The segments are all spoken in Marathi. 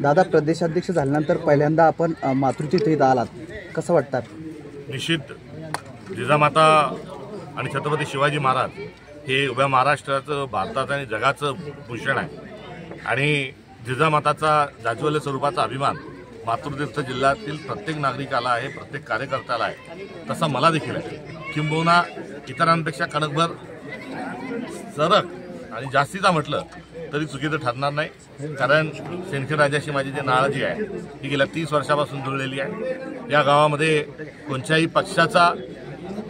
दादा, प्रदेशाध्यक्ष झाल्यानंतर पहिल्यांदा आपण मातृची इथे आलात, कसं वाटतं? निश्चित जिजामाता आणि छत्रपती शिवाजी महाराज हे उभ्या महाराष्ट्राचं, भारताचं आणि जगाचं भूषण आहे आणि जिजामाताचा जाज्वल्य स्वरूपाचा अभिमान मातृतीर्थ जिल्ह्यातील प्रत्येक नागरिकाला आहे, प्रत्येक कार्यकर्त्याला आहे, तसा मला देखील आहे। किंबहुना इतरांपेक्षा कणकभर सरक आणि जास्तीचा म्हटलं तरी चुकीचं ठरणार नाही, कारण सिंदखेड राजाशी माझी जी नाळजी आहे ती गेल्या 30 वर्षापासून जुळलेली आहे। या गावामध्ये कोणत्याही पक्षाचा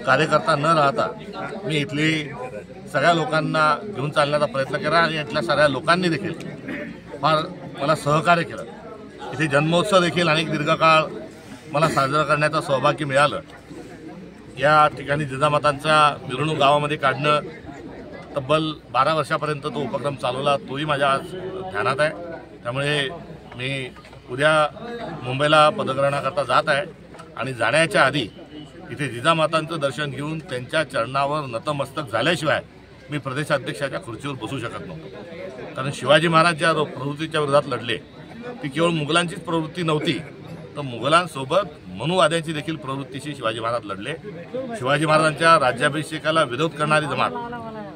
कार्यकर्ता न राहता मी इथली सगळ्या लोकांना घेऊन चालण्याचा प्रयत्न केला आणि इथल्या सगळ्या लोकांनी देखील फार मला सहकार्य केलं। इथे जन्मोत्सव देखील अनेक दीर्घकाळ मला साजरा करण्याचं सौभाग्य मिळालं। या ठिकाणी जिजामातांचा मिरवणूक गावामध्ये काढणं तब्बल 12 वर्षापर्यंत तो उपक्रम चालवला, तोही माझ्या आज ध्यानात आहे। त्यामुळे मी उद्या मुंबईला पदग्रहणाकरता जात आहे आणि जाण्याच्या आधी इथे जिजामातांचं दर्शन घेऊन त्यांच्या चरणावर नतमस्तक झाल्याशिवाय मी प्रदेशाध्यक्षाच्या खुर्चीवर बसू शकत नव्हतो। कारण शिवाजी महाराज ज्या प्रवृत्तीच्या विरोधात लढले ती केवळ मुघलांचीच प्रवृत्ती नव्हती, तर मुघलांसोबत मनुवाद्यांची देखील प्रवृत्तीशी शिवाजी महाराज लढले। शिवाजी महाराजांच्या राज्याभिषेकाला विरोध करणारी जमात,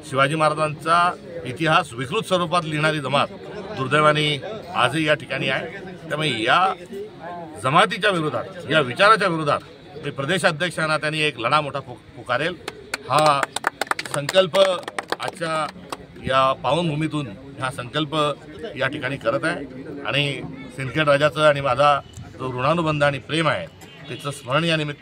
शिवाजी महाराजांचा इतिहास विकृत स्वरूपात लिहिणारी जमात दुर्दैवाने आजही या ठिकाणी आहे। त्यामुळे या जमातीच्या विरोधात, या विचाराच्या विरोधात मी प्रदेशाध्यक्षांना त्यांनी एक लढा मोठा पुकारेल। हा संकल्प आजच्या या पावनभूमीतून हा संकल्प या ठिकाणी करत आहे आणि सिंदखेड राजाचं आणि माझा जो ऋणानुबंध आणि प्रेम आहे त्याचं स्मरण या निमित्त